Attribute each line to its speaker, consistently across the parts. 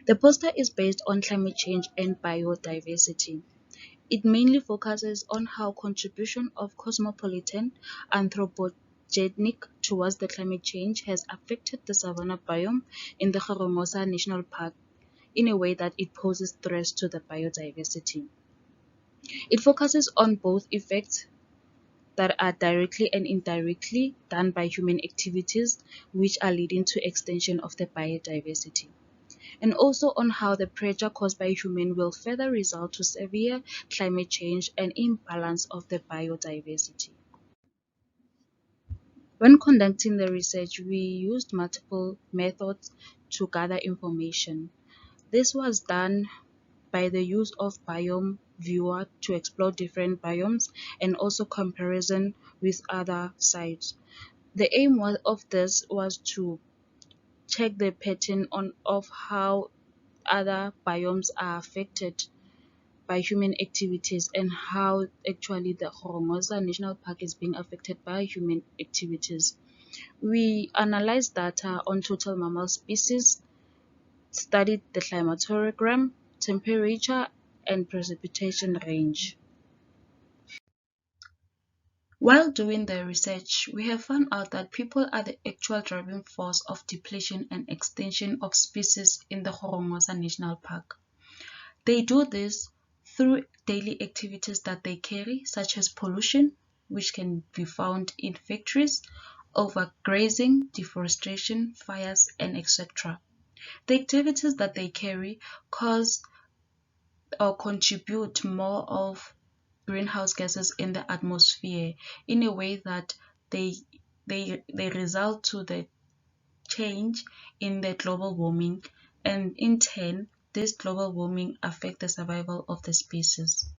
Speaker 1: The poster is based on climate change and biodiversity. It mainly focuses on how contribution of cosmopolitan anthropogenic towards the climate change has affected the savanna biome in the Gorongosa National Park in a way that it poses threats to the biodiversity. It focuses on both effects that are directly and indirectly done by human activities, which are leading to extinction of the biodiversity, and also on how the pressure caused by human will further result to severe climate change and imbalance of the biodiversity. When conducting the research, we used multiple methods to gather information. This was done by the use of biome viewer to explore different biomes and also comparison with other sites. The aim of this was to check the pattern of how other biomes are affected by human activities and how actually the Gorongosa National Park is being affected by human activities. We analyzed data on total mammal species, studied the climatorogram, temperature, and precipitation range. While doing the research, we have found out that people are the actual driving force of depletion and extinction of species in the Gorongosa National Park. They do this through daily activities that they carry, such as pollution, which can be found in factories, overgrazing, deforestation, fires, and etc. The activities that they carry cause or contribute more of greenhouse gases in the atmosphere in a way that they they result to the change in the global warming, and in turn this global warming affect the survival of the species.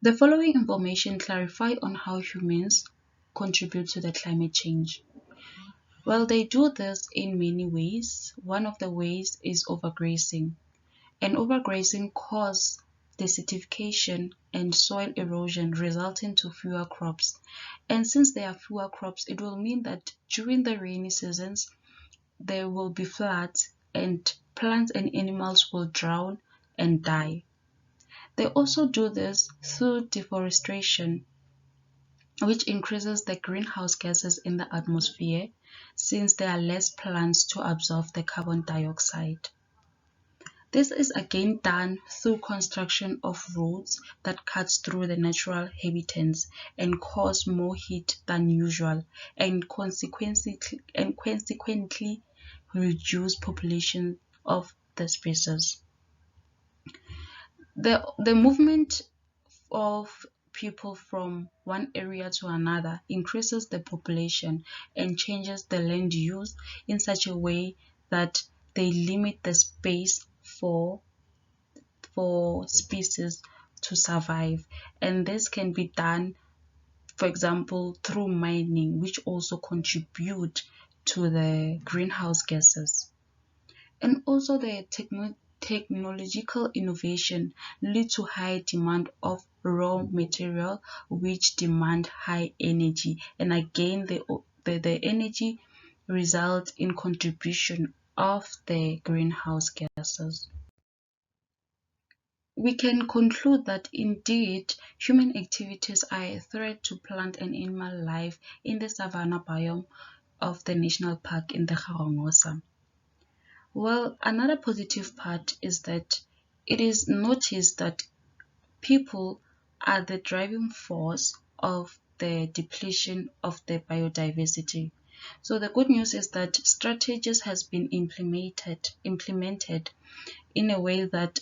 Speaker 1: The following information clarify on how humans contribute to the climate change. Well, they do this in many ways. One of the ways is overgrazing. And overgrazing causes desertification and soil erosion, resulting to fewer crops. And since there are fewer crops, it will mean that during the rainy seasons, there will be floods and plants and animals will drown and die. They also do this through deforestation, which increases the greenhouse gases in the atmosphere since there are less plants to absorb the carbon dioxide. This is again done through construction of roads that cuts through the natural habitats and cause more heat than usual, and consequently reduce population of the species. The movement of people from one area to another increases the population and changes the land use in such a way that they limit the space for species to survive. And this can be done, for example, through mining, which also contribute to the greenhouse gases. And also the technological innovation lead to high demand of raw material, which demand high energy. And again, the energy result in contribution of the greenhouse gases. We can conclude that indeed human activities are a threat to plant and animal life in the savanna biome of the national park in the Gorongosa. Well, another positive part is that it is noticed that people are the driving force of the depletion of the biodiversity. So the good news is that strategies has been implemented in a way that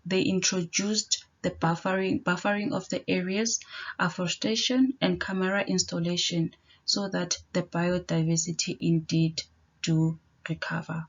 Speaker 1: they introduced the buffering of the areas, afforestation, and camera installation so that the biodiversity indeed do recover.